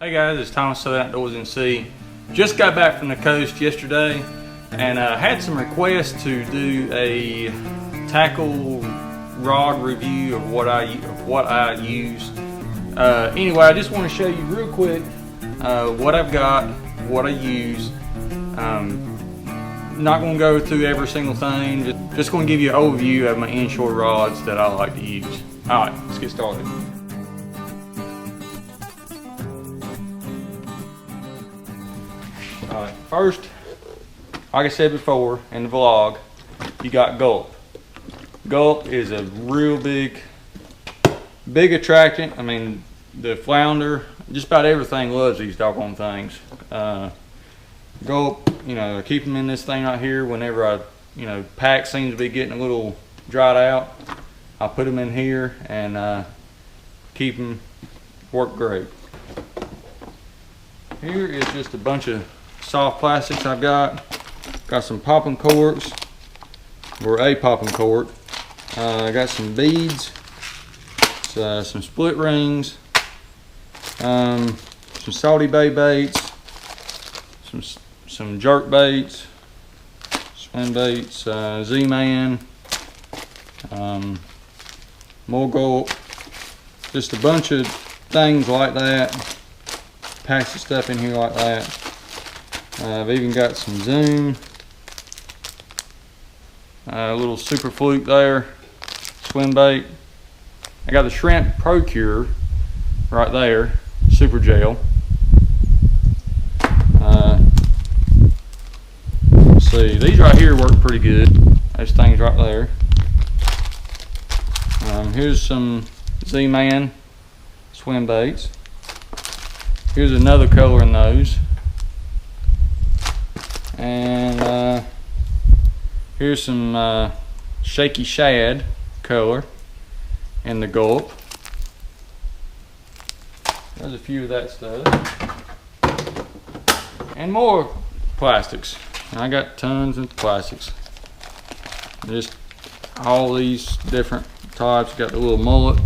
Hey guys, it's Thomas SouthernFishNC. Just got back from the coast yesterday and had some requests to do a tackle rod review of what I use. Anyway, I just want to show you real quick what I've got, what I use. Not going to go through every single thing, just going to give you an overview of my inshore rods that I like to use. Alright, let's get started. Alright, first, like I said before in the vlog, you got gulp. Gulp is a real big attractant. I mean, the flounder, just about everything loves these doggone things. Gulp, you know, I keep them in this thing right here whenever pack seems to be getting a little dried out. I put them in here and keep them work great. Here is just a bunch of soft plastics I've got. Got some popping corks, or a popping cork. I got some beads, some split rings, some salty bay baits, some jerk baits, swim baits, Z-Man, more gulp, just a bunch of things like that. Packs of stuff in here like that. I've even got some zoom, a little super fluke there, swim bait. I got the shrimp procure right there, super gel. Let's see, these right here work pretty good. Those things right there. Here's some Z-Man swim baits. Here's another color in those. And here's some shaky shad color in the gulp. There's a few of that stuff. And more plastics. I got tons of plastics. Just all these different types. Got the little mullet,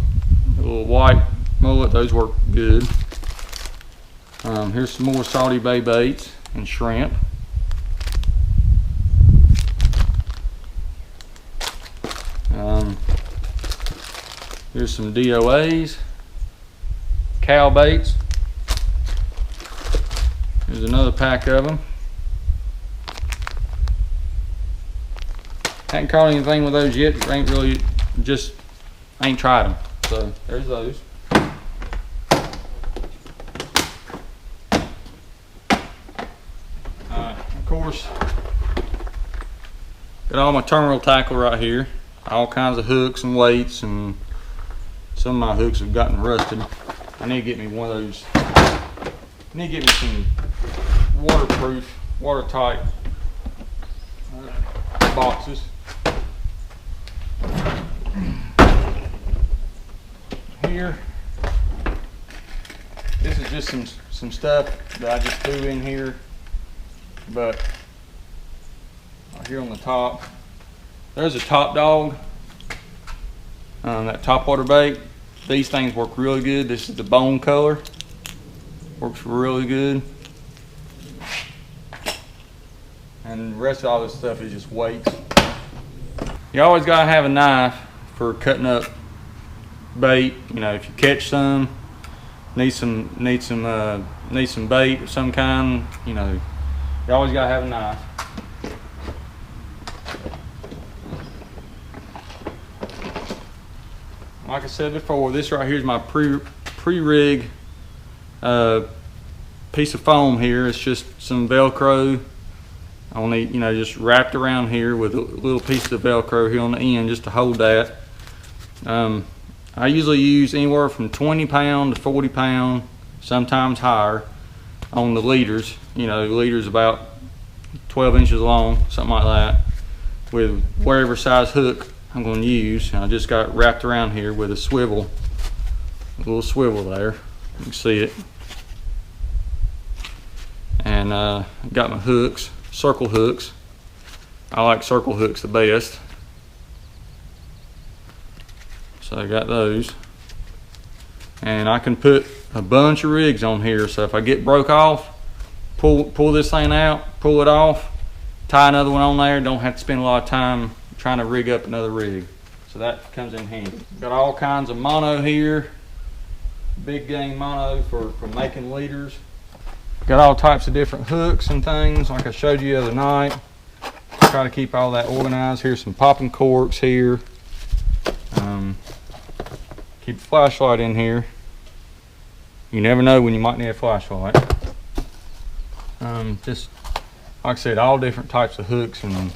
the little white mullet, those work good. Here's some more salty bay baits and shrimp. Here's some DOAs, cow baits. Here's another pack of them. Hadn't caught anything with those yet. Ain't really, just ain't tried them. So there's those. Of course, got all my terminal tackle right here. All kinds of hooks and weights, and some of my hooks have gotten rusted. I need to get me one of those. I need to get me some waterproof, watertight boxes. Here, this is just some stuff that I just threw in here, but right here on the top, there's a top dog. That top water bait. These things work really good. This is the bone color. Works really good. And the rest of all this stuff is just weights. You always gotta have a knife for cutting up bait. You know, if you catch some, need some bait of some kind. You know, you always gotta have a knife. Like I said before, this right here is my pre-rig piece of foam here. It's just some Velcro. Only, you know, just wrapped around here with a little piece of Velcro here on the end just to hold that. I usually use anywhere from 20 pound to 40 pound, sometimes higher, on the leaders. You know, the leader's about 12 inches long, something like that, with whatever size hook I'm going to use. And I just got it wrapped around here with a little swivel there. You can see it. And got my hooks, circle hooks. I like circle hooks the best. So I got those. And I can put a bunch of rigs on here, so if I get broke off, pull this thing out, pull it off, tie another one on there, don't have to spend a lot of time trying to rig up another rig. So that comes in handy. Got all kinds of mono here, big game mono for making leaders. Got all types of different hooks and things like I showed you the other night. Try to keep all that organized. Here's some popping corks here. Keep a flashlight in here. You never know when you might need a flashlight. Just like I said, all different types of hooks and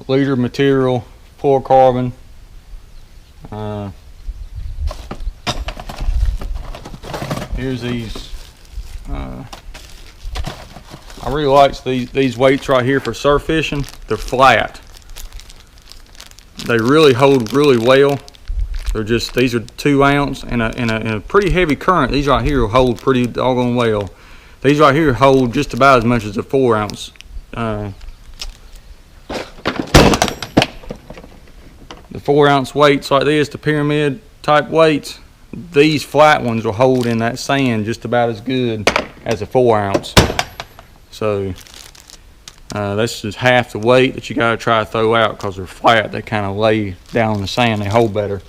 leader material, fluorocarbon. Here's these. I really like these weights right here for surf fishing. They're flat. They really hold really well. These are 2 ounce and in a pretty heavy current. These right here will hold pretty doggone well. These right here hold just about as much as a 4 ounce. The 4 ounce weights like this, the pyramid type weights, these flat ones will hold in that sand just about as good as a 4 ounce. So that's just half the weight that you gotta try to throw out because they're flat. They kind of lay down in the sand. They hold better.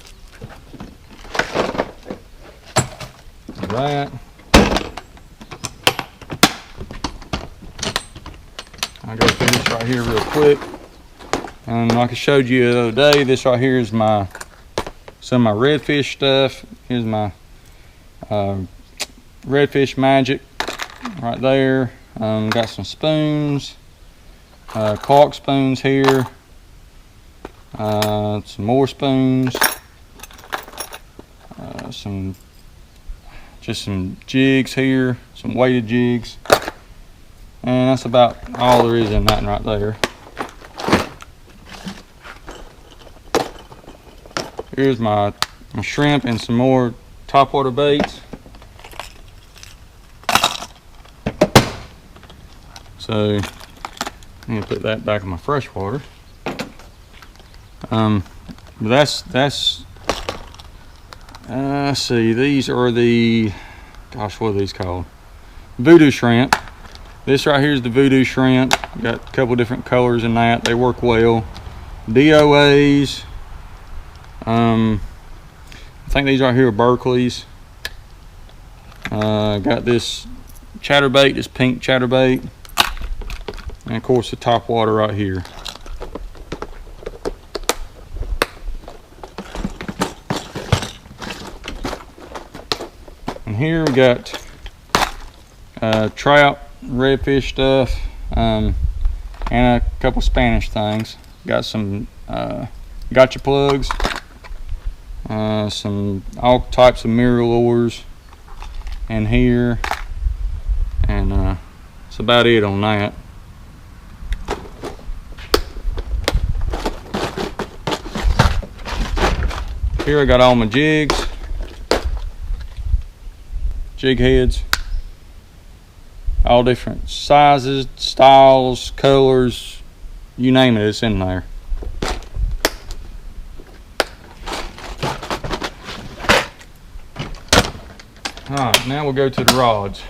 That. I'll go through this right here real quick. And like I showed you the other day, this right here is some of my redfish stuff. Here's my redfish magic right there. Got some spoons, cork spoons here, some more spoons, just some jigs here, some weighted jigs, and that's about all there is in that right there. Here's my shrimp and some more topwater baits. So I'm gonna put that back in my freshwater. But let's see, these are the, gosh, what are these called? Voodoo shrimp. This right here is the voodoo shrimp. Got a couple different colors in that. They work well. DOAs. I think these right here are Berkeley's. Got this chatterbait, this pink chatterbait. And of course the top water right here. And here we got trout, redfish stuff, and a couple Spanish things. Got some gotcha plugs, some all types of mirror lures in here, and that's about it on that. Here I got all my jigs, jig heads, all different sizes, styles, colors, you name it, it's in there. Alright, now we'll go to the rods.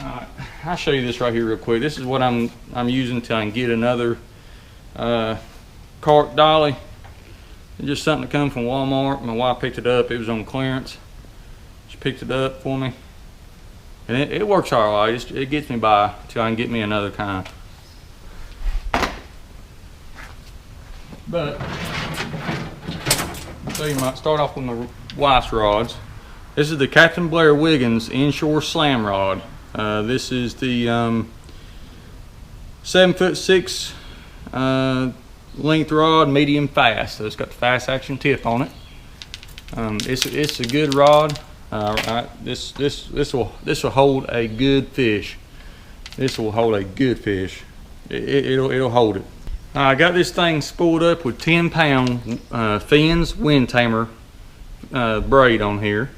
Alright, I'll show you this right here real quick. This is what I'm using until I can get another carp dolly. It's just something that come from Walmart. My wife picked it up. It was on clearance. She picked it up for me, and it works all right. It gets me by till I can get me another kind. But so you might start off with my wife's rods. This is the Captain Blair Wiggins Inshore Slam Rod. This is the 7'6" length rod, medium fast. So it's got the fast action tip on it. It's a good rod. This will hold a good fish. This will hold a good fish. It'll hold it. I got this thing spooled up with 10-pound Finn's wind tamer braid on here,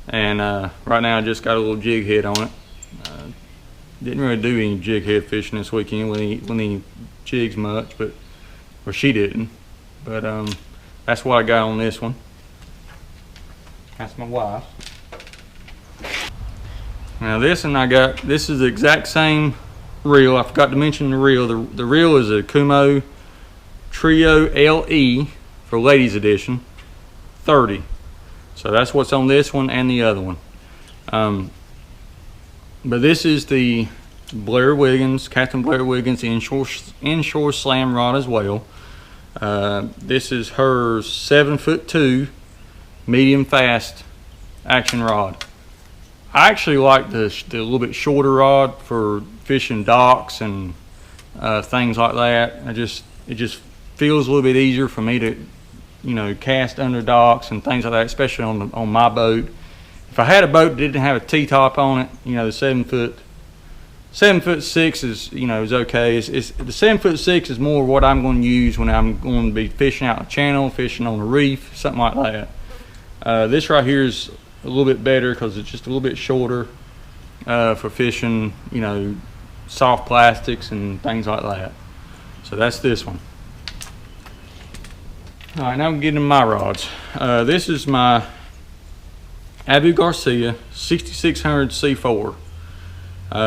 and right now I just got a little jig head on it. Didn't really do any jig head fishing this weekend with any jigs much, but or she didn't. But that's what I got on this one. That's my wife. Now this one this is the exact same reel. I forgot to mention the reel. The reel is a Kumo Trio LE for ladies edition, 30. So that's what's on this one and the other one. But this is the Blair Wiggins, Captain Blair Wiggins Inshore Slam rod as well. This is her 7'2" medium fast action rod. I actually like the little bit shorter rod for fishing docks and things like that. It just feels a little bit easier for me to, you know, cast under docks and things like that, especially on my boat. If I had a boat that didn't have a T-top on it, you know, the 7'6" is, you know, is okay. The 7'6" is more what I'm going to use when I'm going to be fishing out the channel, fishing on the reef, something like that. This right here is a little bit better because it's just a little bit shorter for fishing, you know, soft plastics and things like that. So that's this one. All right, now I'm getting my rods. This is my Abu Garcia 6600 C4.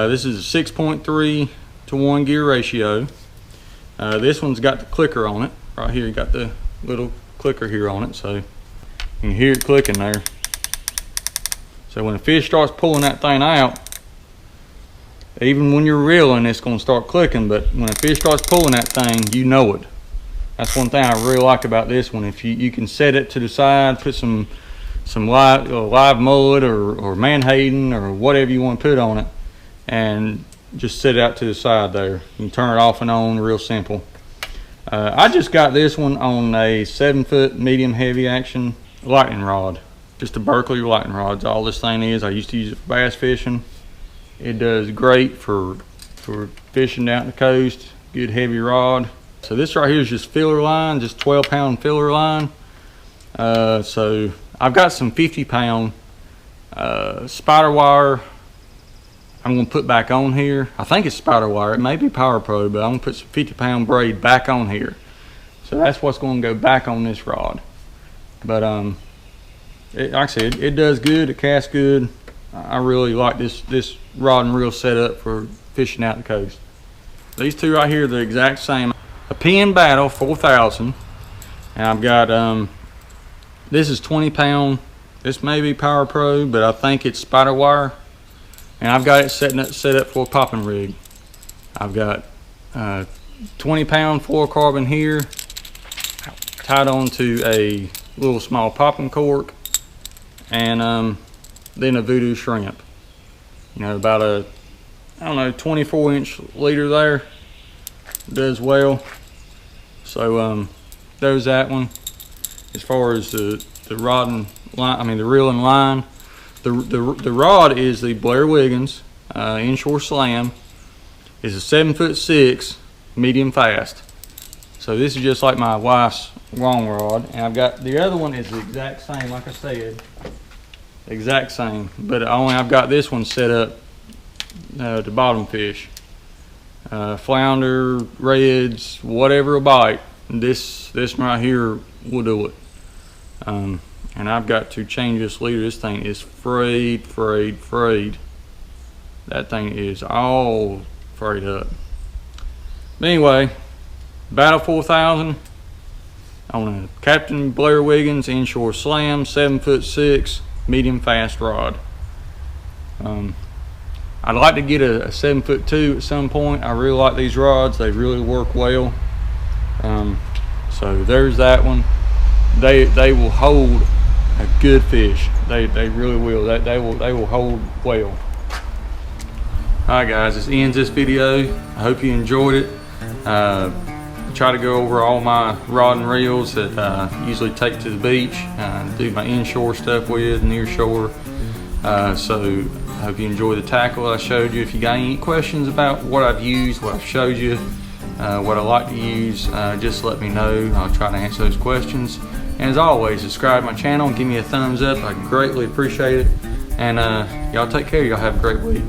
This is a 6.3 to 1 gear ratio. This one's got the clicker on it. Right here, you got the little clicker here on it, so you can hear it clicking there. So when a fish starts pulling that thing out, even when you're reeling, it's going to start clicking, but when a fish starts pulling that thing, you know it. That's one thing I really like about this one. If you can set it to the side, put some live mullet or menhaden or whatever you want to put on it, and just set it out to the side there. You can turn it off and on, real simple. I just got this one on a 7-foot medium heavy action lightning rod. Just a Berkeley lightning rod. That's all this thing is. I used to use it for bass fishing. It does great for fishing down the coast. Good heavy rod. So this right here is just filler line, just 12-pound filler line. So I've got some 50-pound spider wire I'm going to put back on here. I think it's spider wire. It may be Power Pro, but I'm going to put some 50-pound braid back on here. So that's what's going to go back on this rod. But like I said, it does good. It casts good. I really like this rod and reel setup for fishing out the coast. These two right here are the exact same. A Penn Battle 4000, and I've got this is 20-pound. This may be Power Pro, but I think it's spider wire, and I've got it set up for a popping rig. I've got 20-pound fluorocarbon here, tied onto a little small popping cork, and then a voodoo shrimp. You know, about a, I don't know, 24-inch leader there. Does well. So there's that one. As far as the rod and line, I mean the reel and line, the rod is the Blair Wiggins Inshore Slam. Is a 7'6" medium fast. So this is just like my wife's long rod, and I've got the other one is the exact same, like I said, exact same, but I've got this one set up to bottom fish. Flounder, reds, whatever will bite, this right here will do it. And I've got to change this leader. This thing is frayed. That thing is all frayed up. But anyway, Battle 4000 on a Captain Blair Wiggins Inshore Slam 7'6" medium fast rod. I'd like to get a 7'2" at some point. I really like these rods. They really work well. So there's that one. They will hold a good fish. They really will. They will hold well. Alright guys, this ends this video. I hope you enjoyed it. Try to go over all my rod and reels that I usually take to the beach, do my inshore stuff with, near shore. So I hope you enjoy the tackle I showed you. If you got any questions about what I've used, what I've showed you, what I like to use, just let me know. I'll try to answer those questions. And as always, subscribe to my channel and give me a thumbs up. I greatly appreciate it. And y'all take care. Y'all have a great week.